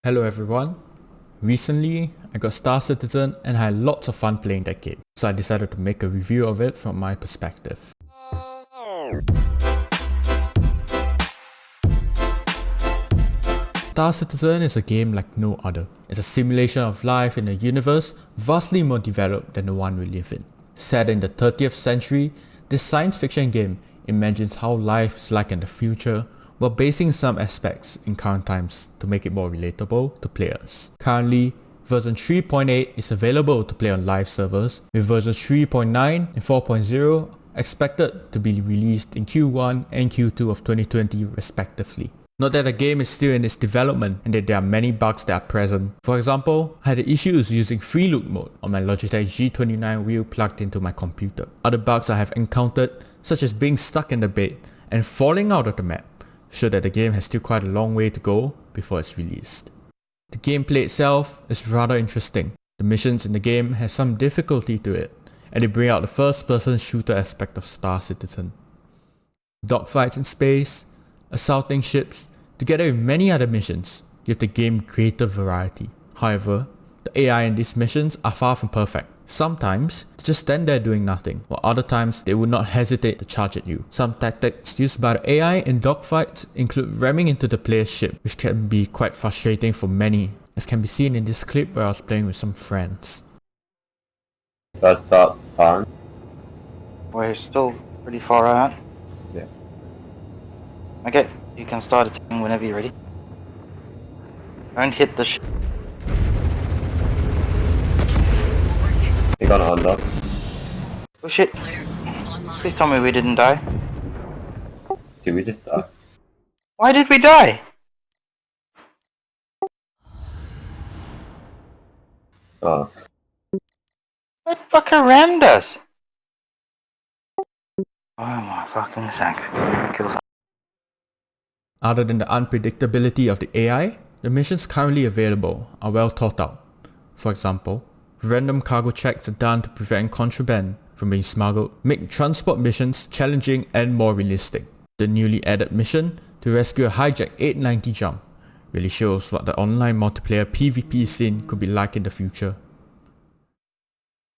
Hello everyone. Recently, I got Star Citizen and I had lots of fun playing that game, so I decided to make a review of it from my perspective. Star Citizen is a game like no other. It's a simulation of life in a universe vastly more developed than the one we live in. Set in the 30th century, this science fiction game imagines how life is like in the future while basing some aspects in current times to make it more relatable to players. Currently, version 3.8 is available to play on live servers, with version 3.9 and 4.0 expected to be released in Q1 and Q2 of 2020 respectively. Note that the game is still in its development and that there are many bugs that are present. For example, I had issues using free look mode on my Logitech G29 wheel plugged into my computer. Other bugs I have encountered, such as being stuck in the bed and falling out of the map, show that the game has still quite a long way to go before it's released. The gameplay itself is rather interesting. The missions in the game have some difficulty to it, and they bring out the first-person shooter aspect of Star Citizen. Dogfights in space, assaulting ships, together with many other missions, give the game greater variety. However, the AI in these missions are far from perfect. Sometimes, they just stand there doing nothing, while other times they would not hesitate to charge at you. Some tactics used by the AI in dogfights include ramming into the player's ship, which can be quite frustrating for many, as can be seen in this clip where I was playing with some friends. Let's start firing. We're still pretty far out. Yeah. Okay, you can start attacking whenever you're ready. Don't hit the ship. You're gonna unlock. Oh shit. Please tell me we didn't die. Did we just die? Why did we die? Oh. That fucker rammed us. Oh my fucking sake. Kill some. Other than the unpredictability of the AI, the missions currently available are well thought out. For example, random cargo checks are done to prevent contraband from being smuggled, make transport missions challenging and more realistic. The newly added mission to rescue a hijacked 890 jump really shows what the online multiplayer PvP scene could be like in the future.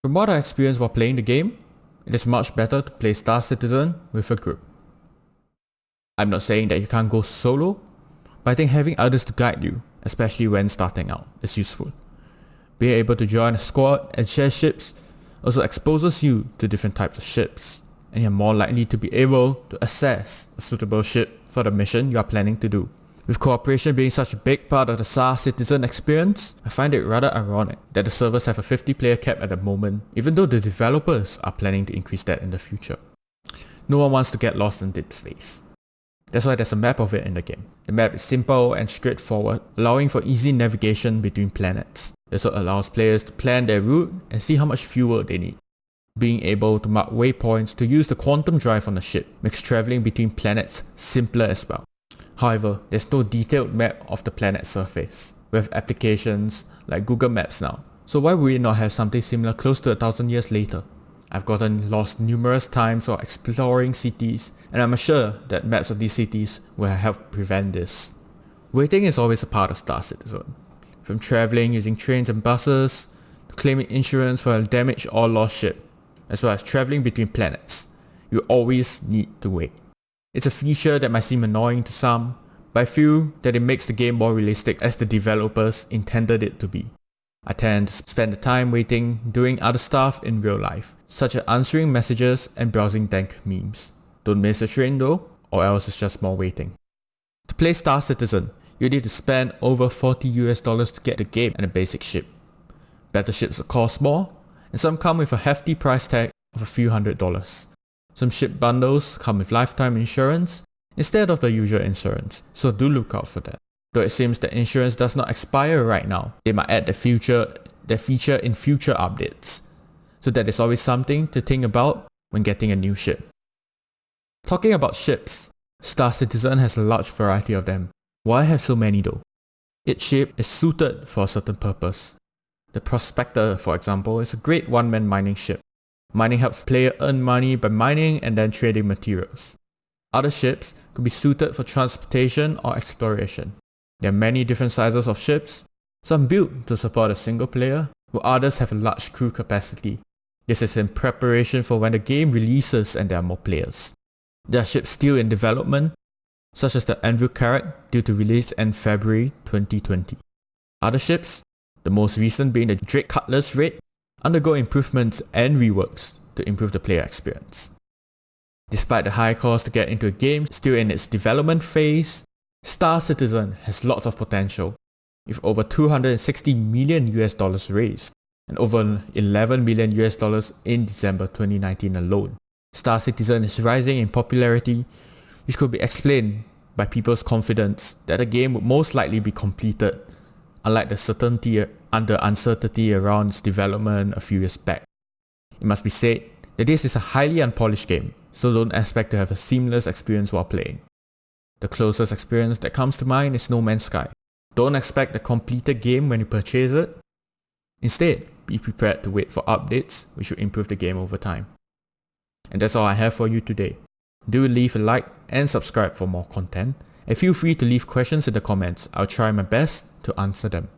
From what I experienced while playing the game, it is much better to play Star Citizen with a group. I'm not saying that you can't go solo, but I think having others to guide you, especially when starting out, is useful. Being able to join a squad and share ships also exposes you to different types of ships, and you're more likely to be able to assess a suitable ship for the mission you are planning to do. With cooperation being such a big part of the Star Citizen experience, I find it rather ironic that the servers have a 50-player cap at the moment, even though the developers are planning to increase that in the future. No one wants to get lost in deep space. That's why there's a map of it in the game. The map is simple and straightforward, allowing for easy navigation between planets. It also allows players to plan their route and see how much fuel they need. Being able to mark waypoints to use the quantum drive on the ship makes traveling between planets simpler as well. However, there's no detailed map of the planet's surface. We have applications like Google Maps now, so why would we not have something similar close to 1,000 years later? I've gotten lost numerous times while exploring cities, and I'm sure that maps of these cities will help prevent this. Waiting is always a part of Star Citizen. From traveling using trains and buses, to claiming insurance for a damaged or lost ship, as well as traveling between planets, you always need to wait. It's a feature that might seem annoying to some, but I feel that it makes the game more realistic as the developers intended it to be. I tend to spend the time waiting doing other stuff in real life, such as answering messages and browsing dank memes. Don't miss a train though, or else it's just more waiting. To play Star Citizen, you need to spend over $40 to get the game and a basic ship. Better ships will cost more, and some come with a hefty price tag of a few $100s. Some ship bundles come with lifetime insurance instead of the usual insurance, so do look out for that. Though it seems that insurance does not expire right now, they might add the feature in future updates. So that is always something to think about when getting a new ship. Talking about ships, Star Citizen has a large variety of them. Why have so many though? Each ship is suited for a certain purpose. The Prospector, for example, is a great one-man mining ship. Mining helps player earn money by mining and then trading materials. Other ships could be suited for transportation or exploration. There are many different sizes of ships, some built to support a single player, while others have a large crew capacity. This is in preparation for when the game releases and there are more players. There are ships still in development, such as the Anvil Carrack due to release in February 2020. Other ships, the most recent being the Drake Cutlass Raid, undergo improvements and reworks to improve the player experience. Despite the high cost to get into a game still in its development phase, Star Citizen has lots of potential, with over $260 million raised and over $11 million in December 2019 alone. Star Citizen is rising in popularity, which could be explained by people's confidence that the game would most likely be completed, unlike the certainty under uncertainty around its development a few years back. It must be said that this is a highly unpolished game, so don't expect to have a seamless experience while playing. The closest experience that comes to mind is No Man's Sky. Don't expect a completed game when you purchase it. Instead, be prepared to wait for updates which will improve the game over time. And that's all I have for you today. Do leave a like and subscribe for more content, and feel free to leave questions in the comments. I'll try my best to answer them.